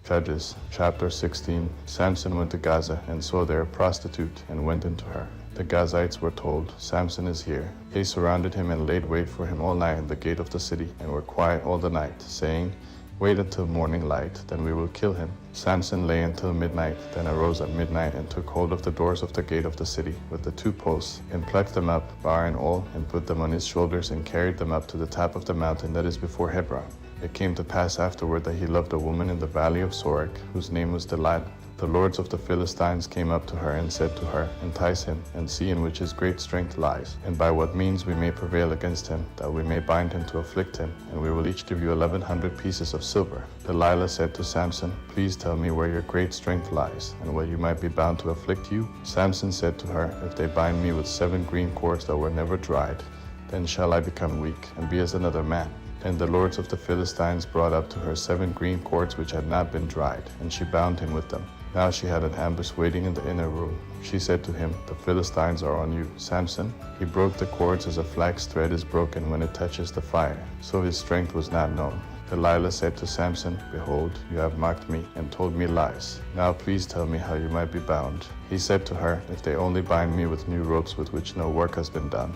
Judges chapter 16. Samson went to Gaza and saw there a prostitute and went into her. The Gazites were told, Samson is here. They surrounded him and laid wait for him all night at the gate of the city and were quiet all the night, saying, Wait until morning light, then we will kill him. Samson lay until midnight, then arose at midnight and took hold of the doors of the gate of the city with the 2 posts, and plucked them up, bar and all, and put them on his shoulders, and carried them up to the top of the mountain that is before Hebron. It came to pass afterward that he loved a woman in the valley of Sorek, whose name was Delilah. The lords of the Philistines came up to her and said to her, Entice him, and see in which his great strength lies, and by what means we may prevail against him, that we may bind him to afflict him, and we will each give you 1,100 pieces of silver. Delilah said to Samson, Please tell me where your great strength lies, and where you might be bound to afflict you. Samson said to her, If they bind me with 7 green cords that were never dried, then shall I become weak, and be as another man. And the lords of the Philistines brought up to her 7 green cords which had not been dried, and she bound him with them. Now she had an ambush waiting in the inner room. She said to him, The Philistines are on you, Samson. He broke the cords as a flax thread is broken when it touches the fire, so his strength was not known. Delilah said to Samson, Behold, you have mocked me and told me lies. Now please tell me how you might be bound. He said to her, If they only bind me with new ropes with which no work has been done,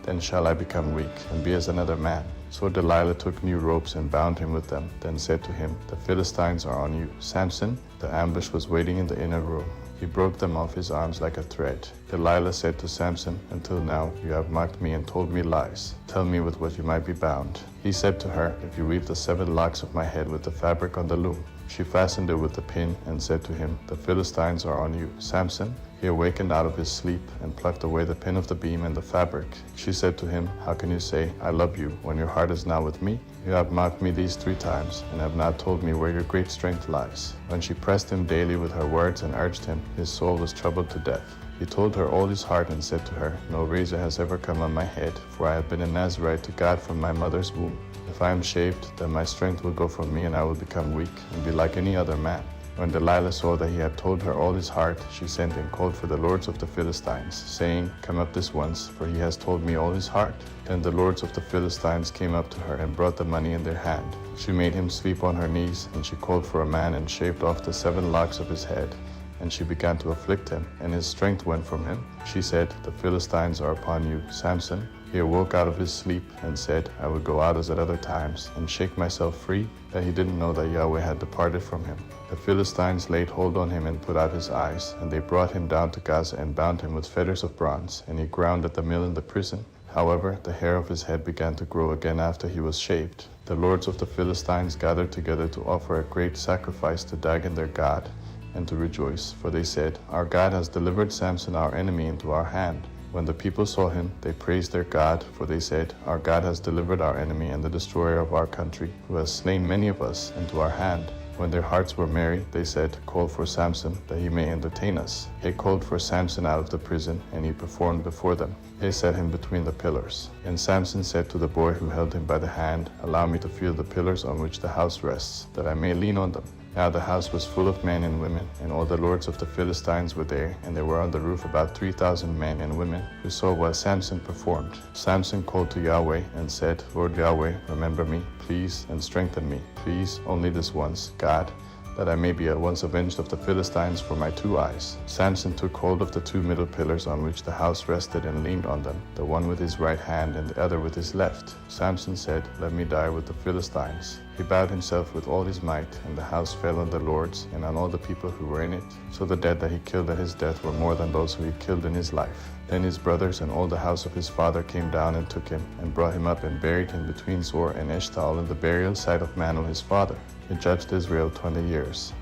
then shall I become weak and be as another man. So Delilah took new ropes and bound him with them, then said to him, The Philistines are on you, Samson. The ambush was waiting in the inner room. He broke them off his arms like a thread. Delilah said to Samson, Until now you have mocked me and told me lies. Tell me with what you might be bound. He said to her, If you weave the 7 locks of my head with the fabric on the loom. She fastened it with the pin and said to him, The Philistines are on you, Samson. He awakened out of his sleep and plucked away the pin of the beam and the fabric. She said to him, How can you say, I love you, when your heart is not with me? You have mocked me these 3 times, and have not told me where your great strength lies. When she pressed him daily with her words and urged him, his soul was troubled to death. He told her all his heart and said to her, No razor has ever come on my head, for I have been a Nazirite to God from my mother's womb. If I am shaved, then my strength will go from me, and I will become weak and be like any other man. When Delilah saw that he had told her all his heart, she sent and called for the lords of the Philistines, saying, Come up this once, for he has told me all his heart. Then the lords of the Philistines came up to her and brought the money in their hand. She made him sleep on her knees, and she called for a man and shaved off the 7 locks of his head. And she began to afflict him, and his strength went from him. She said, The Philistines are upon you, Samson. He awoke out of his sleep and said, I would go out as at other times and shake myself free, that he didn't know that Yahweh had departed from him. The Philistines laid hold on him and put out his eyes, and they brought him down to Gaza and bound him with fetters of bronze, and he ground at the mill in the prison. However, the hair of his head began to grow again after he was shaved. The lords of the Philistines gathered together to offer a great sacrifice to Dagon their god, and to rejoice, for they said, Our God has delivered Samson our enemy into our hand. When the people saw him, they praised their God, for they said, Our God has delivered our enemy and the destroyer of our country, who has slain many of us, into our hand. When their hearts were merry, they said, Call for Samson, that he may entertain us. They called for Samson out of the prison, and he performed before them. They set him between the pillars. And Samson said to the boy who held him by the hand, Allow me to feel the pillars on which the house rests, that I may lean on them. Now the house was full of men and women, and all the lords of the Philistines were there, and there were on the roof about 3,000 men and women, who saw what Samson performed. Samson called to Yahweh and said, Lord Yahweh, remember me, please, and strengthen me, please, only this once, God, that I may be at once avenged of the Philistines for my 2 eyes. Samson took hold of the 2 middle pillars on which the house rested and leaned on them, the one with his right hand and the other with his left. Samson said, Let me die with the Philistines. He bowed himself with all his might, and the house fell on the lords and on all the people who were in it. So the dead that he killed at his death were more than those who he killed in his life. Then his brothers and all the house of his father came down and took him, and brought him up and buried him between Zor and Eshtaol in the burial site of Manoah his father. He judged Israel 20 years.